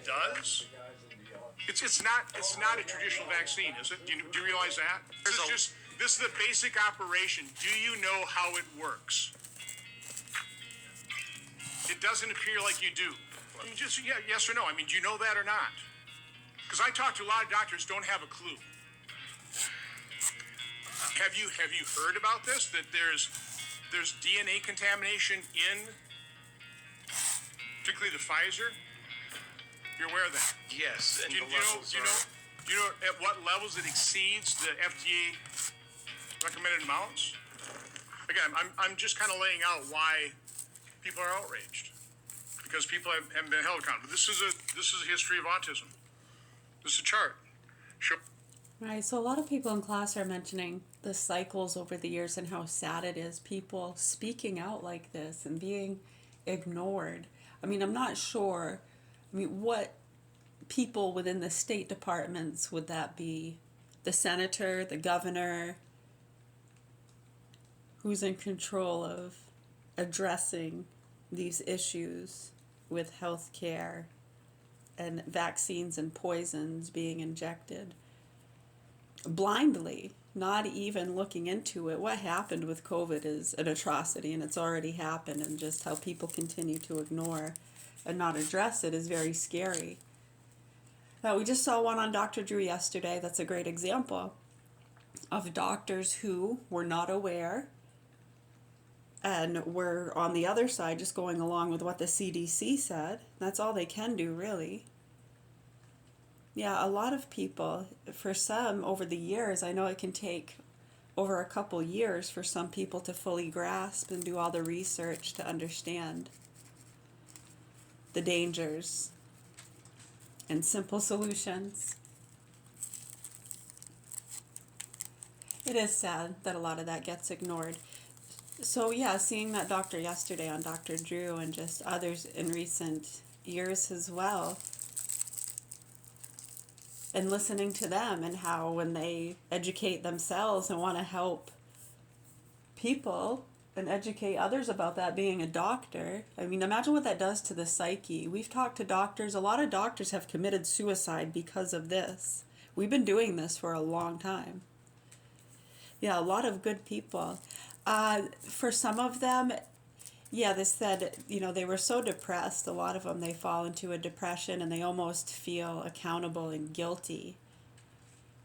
does. It's not a traditional vaccine, is it? Do you realize that? This is the basic operation. Do you know how it works? It doesn't appear like you do. I mean, just yes or no. I mean, do you know that or not? Because I talk to a lot of doctors who don't have a clue. Have you heard about this? That there's DNA contamination in, particularly the Pfizer. You're aware of that? Yes. And do you know at what levels it exceeds the FDA recommended amounts? Again, I'm just kind of laying out why people are outraged, because people haven't been held accountable. This is a history of autism. This is a chart. Right, so a lot of people in class are mentioning the cycles over the years and how sad it is, people speaking out like this and being ignored. I mean, I'm not sure, what people within the state departments would that be? The senator, the governor, who's in control of addressing these issues with health care and vaccines and poisons being injected blindly, not even looking into it. What happened with COVID is an atrocity, and it's already happened, and just how people continue to ignore and not address it is very scary. Now, we just saw one on Dr. Drew yesterday. That's a great example of doctors who were not aware and were on the other side just going along with what the CDC said. That's all they can do, really. Yeah, a lot of people, for some over the years, I know it can take over a couple years for some people to fully grasp and do all the research to understand the dangers and simple solutions. It is sad that a lot of that gets ignored. So yeah, seeing that doctor yesterday on Dr. Drew and just others in recent years as well, and listening to them and how when they educate themselves and want to help people and educate others about that, being a doctor, I mean, imagine what that does to the psyche. We've talked to doctors. A lot of doctors have committed suicide because of this. We've been doing this for a long time. Yeah, a lot of good people. For some of them, yeah, they said, they were so depressed. A lot of them, they fall into a depression and they almost feel accountable and guilty.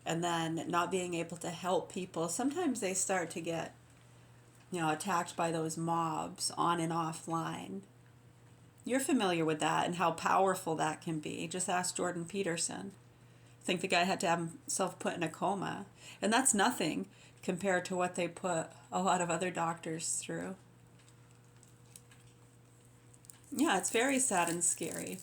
And then not being able to help people. Sometimes they start to get, attacked by those mobs on and offline. You're familiar with that and how powerful that can be. Just ask Jordan Peterson. I think the guy had to have himself put in a coma. And that's nothing compared to what they put a lot of other doctors through. Yeah, it's very sad and scary.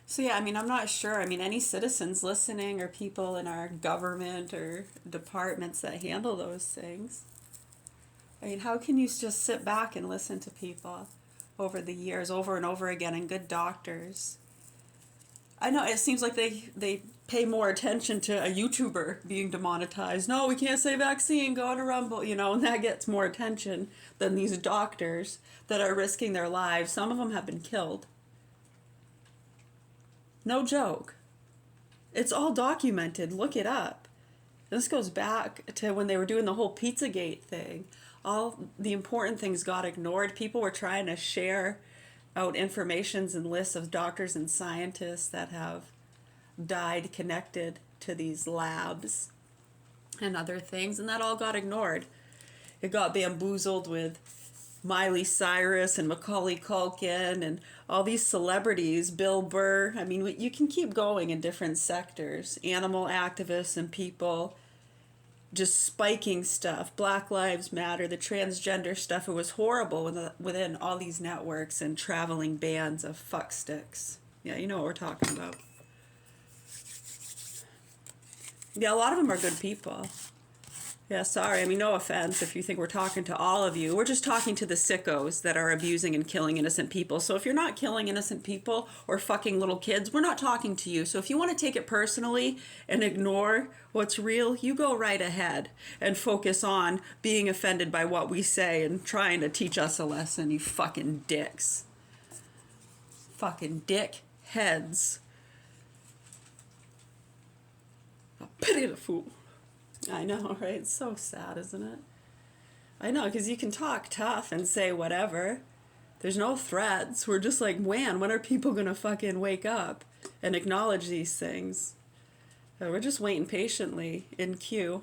So yeah, I'm not sure. Any citizens listening or people in our government or departments that handle those things. How can you just sit back and listen to people over the years, over and over again, and good doctors? I know it seems like they pay more attention to a YouTuber being demonetized. No, we can't say vaccine, go on a rumble, and that gets more attention than these doctors that are risking their lives. Some of them have been killed. No joke. It's all documented. Look it up. This goes back to when they were doing the whole Pizzagate thing. All the important things got ignored. People were trying to share out informations and lists of doctors and scientists that have died connected to these labs and other things, and that all got ignored. It got bamboozled with Miley Cyrus and Macaulay Culkin and all these celebrities, Bill Burr. You can keep going in different sectors. Animal activists and people just spiking stuff. Black Lives Matter, the transgender stuff. It was horrible within all these networks and traveling bands of fucksticks. Yeah, you know what we're talking about. Yeah, a lot of them are good people. Yeah, sorry. No offense if you think we're talking to all of you. We're just talking to the sickos that are abusing and killing innocent people. So if you're not killing innocent people or fucking little kids, we're not talking to you. So if you want to take it personally and ignore what's real, you go right ahead and focus on being offended by what we say and trying to teach us a lesson, you fucking dicks. Fucking dick heads. A pity the fool. I know, right? It's so sad, isn't it? I know, because you can talk tough and say whatever. There's no threats. We're just like, man, when are people going to fucking wake up and acknowledge these things? We're just waiting patiently in queue.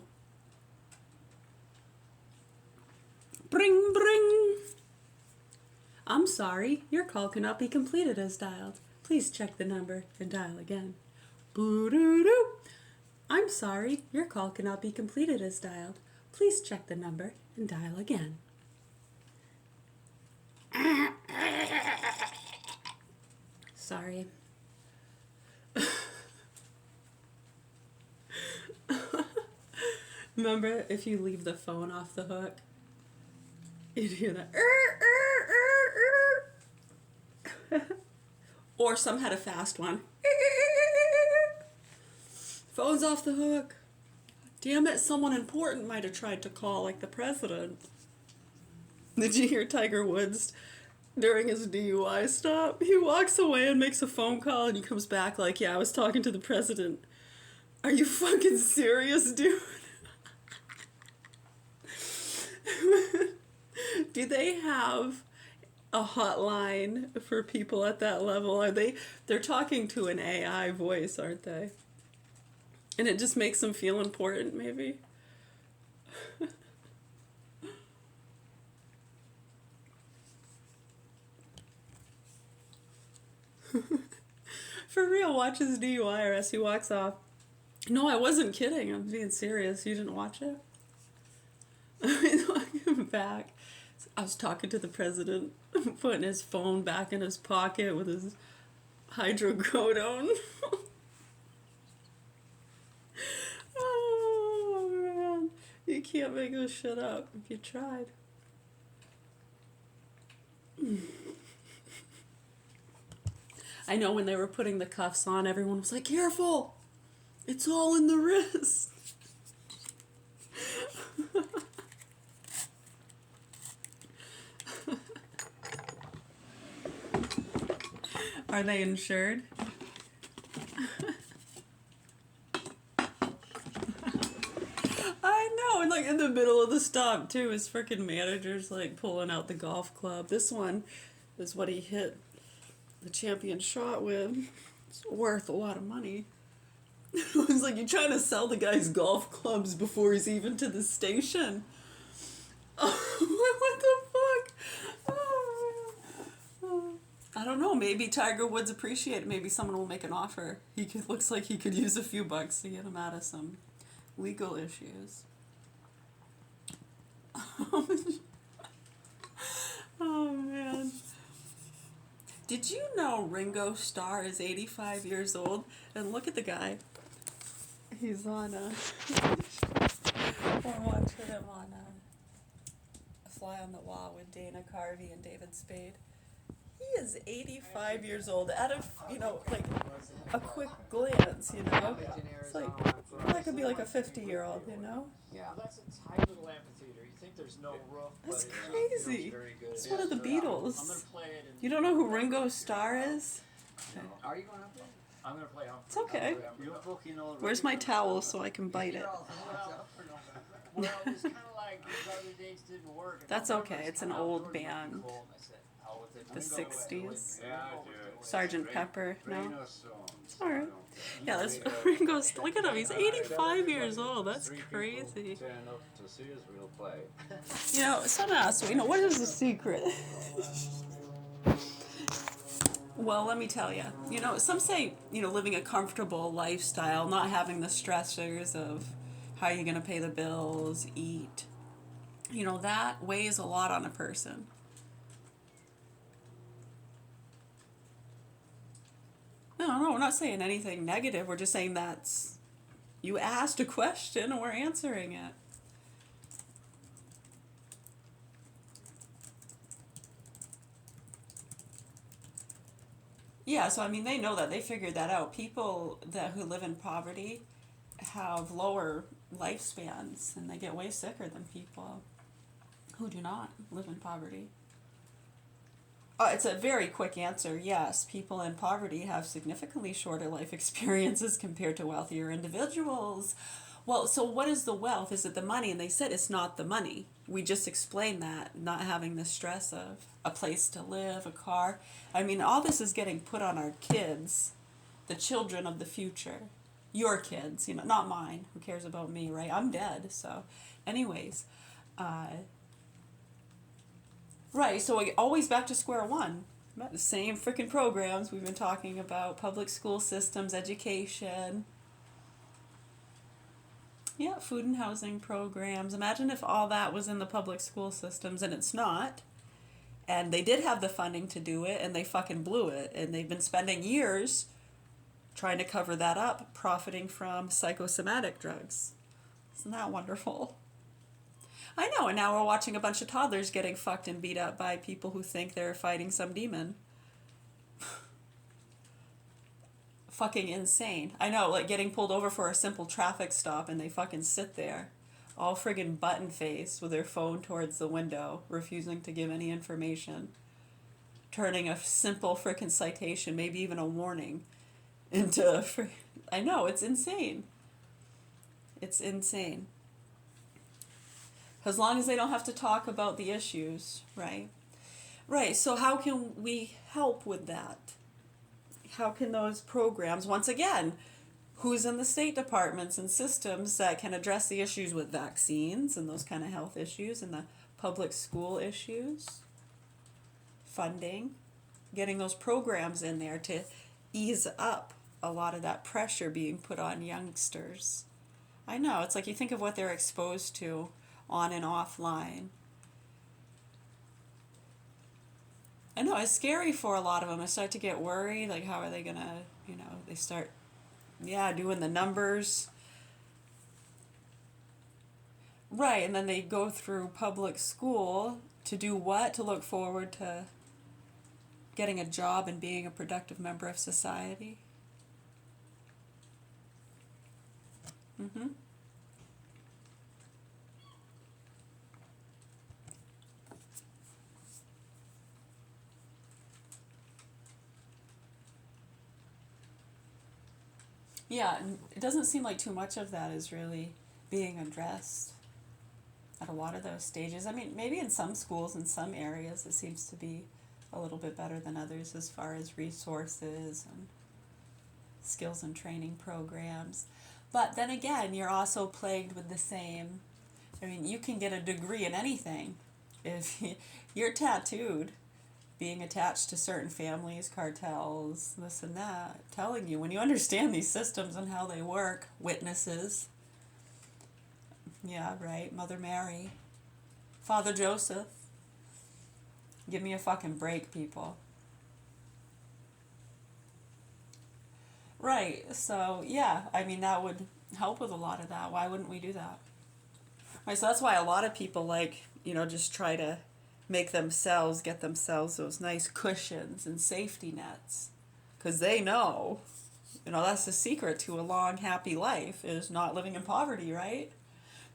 Bring, bring. I'm sorry, your call cannot be completed as dialed. Please check the number and dial again. Boo-doo-doo. I'm sorry, your call cannot be completed as dialed. Please check the number and dial again. Sorry. Remember, if you leave the phone off the hook, you'd hear that. Or some had a fast one. Phone's off the hook. Damn it, someone important might have tried to call, like the president. Did you hear Tiger Woods during his DUI stop? He walks away and makes a phone call and he comes back like, yeah, I was talking to the president. Are you fucking serious, dude? Do they have a hotline for people at that level? They're talking to an AI voice, aren't they? And it just makes them feel important, maybe. For real, watch his DUI or else he walks off. No, I wasn't kidding. I'm being serious. You didn't watch it? I walking back. I was talking to the president, putting his phone back in his pocket with his hydrocodone. Oh, man. You can't make this shit up if you tried. I know when they were putting the cuffs on, everyone was like, careful! It's all in the wrist. Are they insured? I know, and like in the middle of the stop too, his freaking manager's like pulling out the golf club. This one is what he hit the champion shot with. It's worth a lot of money. It was like, you're trying to sell the guy's golf clubs before he's even to the station. Oh, what the fuck? Oh, I don't know, maybe Tiger Woods appreciate it. Maybe someone will make an offer. Looks like he could use a few bucks to get him out of some legal issues. Oh, man. Did you know Ringo Starr is 85 years old? And look at the guy. He's on we're watching him on A Fly on the Wall with Dana Carvey and David Spade. He is 85 years old. At a, like a quick glance, it's like that could be like a 50-year-old, Yeah, that's a tight little amphitheater. You think there's no roof? That's but crazy. Very good. It's one of the I'm gonna Beatles. play it. You don't know who Ringo Starr is? Are you going up there? I'm gonna play. It's okay. You're booking all. Where's my towel so I can bite it? Well, it's kind of like these other dates didn't work. That's okay. It's an old band. The 60s. Sergeant Pepper, no? Alright. Yeah, that's Ringo's. Look at him, he's 85 years old. That's crazy. Someone asked me, what is the secret? Well, let me tell you. Some say, living a comfortable lifestyle, not having the stressors of how you're going to pay the bills, eat. That weighs a lot on a person. No, we're not saying anything negative. We're just saying you asked a question and we're answering it. Yeah, so they know that. They figured that out. People who live in poverty have lower lifespans and they get way sicker than people who do not live in poverty. It's a very quick answer. Yes, people in poverty have significantly shorter life experiences compared to wealthier individuals. Well, so what is the wealth? Is it the money? And they said it's not the money. We just explained that, not having the stress of a place to live, a car. I mean, all this is getting put on our kids, the children of the future. Your kids, you know, not mine. Who cares about me, right? I'm dead. So, anyways, right. So always back to square one. The same freaking programs we've been talking about: public school systems, education. Yeah, food and housing programs. Imagine if all that was in the public school systems, and it's not. And they did have the funding to do it, and they fucking blew it. And they've been spending years trying to cover that up, profiting from psychosomatic drugs. Isn't that wonderful? I know, and now we're watching a bunch of toddlers getting fucked and beat up by people who think they're fighting some demon. Fucking insane. I know, like getting pulled over for a simple traffic stop and they fucking sit there, all friggin' button faced with their phone towards the window, refusing to give any information. Turning a simple frickin' citation, maybe even a warning, into I know, it's insane. It's insane. As long as they don't have to talk about the issues, right? Right, so how can we help with that? How can those programs, once again, who's in the state departments and systems that can address the issues with vaccines and those kind of health issues and the public school issues? Funding, getting those programs in there to ease up a lot of that pressure being put on youngsters. I know, it's like you think of what they're exposed to on and offline. I know, it's scary for a lot of them. I start to get worried, like how are they gonna, they start, doing the numbers. Right, and then they go through public school to do what? To look forward to getting a job and being a productive member of society. Mm-hmm. Yeah, and it doesn't seem like too much of that is really being addressed at a lot of those stages. I mean, maybe in some schools, in some areas, it seems to be a little bit better than others as far as resources and skills and training programs. But then again, you're also plagued with the same. I mean, you can get a degree in anything if you're tattooed, being attached to certain families, cartels, this and that, telling you, when you understand these systems and how they work, witnesses, yeah, right, Mother Mary, Father Joseph, give me a fucking break, people. Right, so yeah, I mean, that would help with a lot of that. Why wouldn't we do that? Right, so that's why a lot of people, like, just try to get themselves those nice cushions and safety nets. Because they know, that's the secret to a long, happy life, is not living in poverty, right?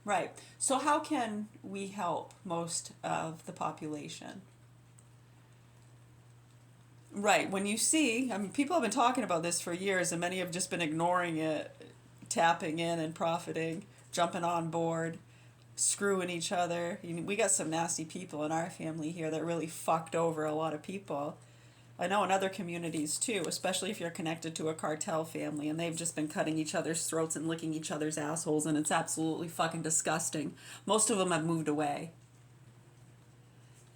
Right. So how can we help most of the population? Right. When you see, I mean, people have been talking about this for years, and many have just been ignoring it, tapping in and profiting, jumping on board, screwing each other. We got some nasty people in our family here that really fucked over a lot of people. I know in other communities too, especially if you're connected to a cartel family, and they've just been cutting each other's throats and licking each other's assholes, and it's absolutely fucking disgusting. Most of them have moved away.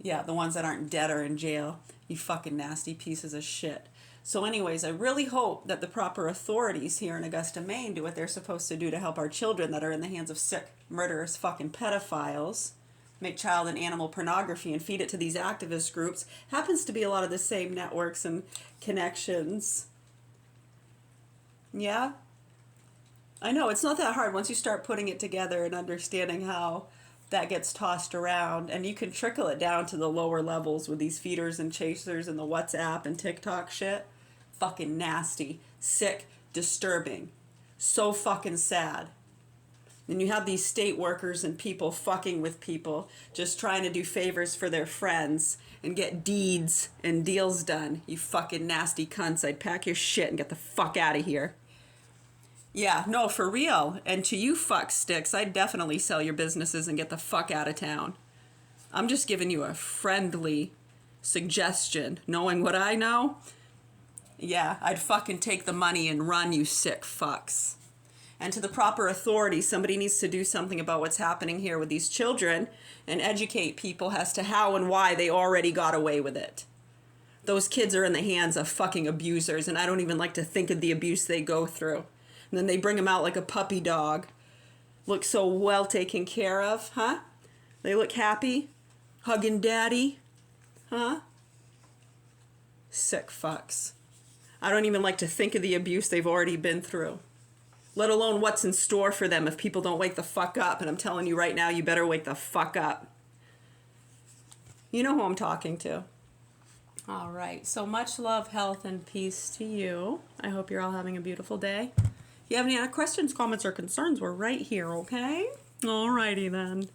Yeah, the ones that aren't dead are in jail. You fucking nasty pieces of shit. So anyways, I really hope that the proper authorities here in Augusta, Maine do what they're supposed to do to help our children that are in the hands of sick, murderous fucking pedophiles, make child and animal pornography and feed it to these activist groups. Happens to be a lot of the same networks and connections. Yeah? I know, it's not that hard once you start putting it together and understanding how that gets tossed around, and you can trickle it down to the lower levels with these feeders and chasers and the WhatsApp and TikTok shit. Fucking nasty, sick, disturbing, so fucking sad. And you have these state workers and people fucking with people, just trying to do favors for their friends and get deeds and deals done. You fucking nasty cunts. I'd pack your shit and get the fuck out of here. Yeah, no, for real. And to you fuck sticks, I'd definitely sell your businesses and get the fuck out of town. I'm just giving you a friendly suggestion. Knowing what I know, yeah, I'd fucking take the money and run, you sick fucks. And to the proper authorities, somebody needs to do something about what's happening here with these children and educate people as to how and why they already got away with it. Those kids are in the hands of fucking abusers, and I don't even like to think of the abuse they go through. And then they bring them out like a puppy dog. Look so well taken care of, huh? They look happy, hugging daddy, huh? Sick fucks. I don't even like to think of the abuse they've already been through. Let alone what's in store for them if people don't wake the fuck up. And I'm telling you right now, you better wake the fuck up. You know who I'm talking to. All right. So much love, health, and peace to you. I hope you're all having a beautiful day. If you have any other questions, comments, or concerns, we're right here, okay? All righty then.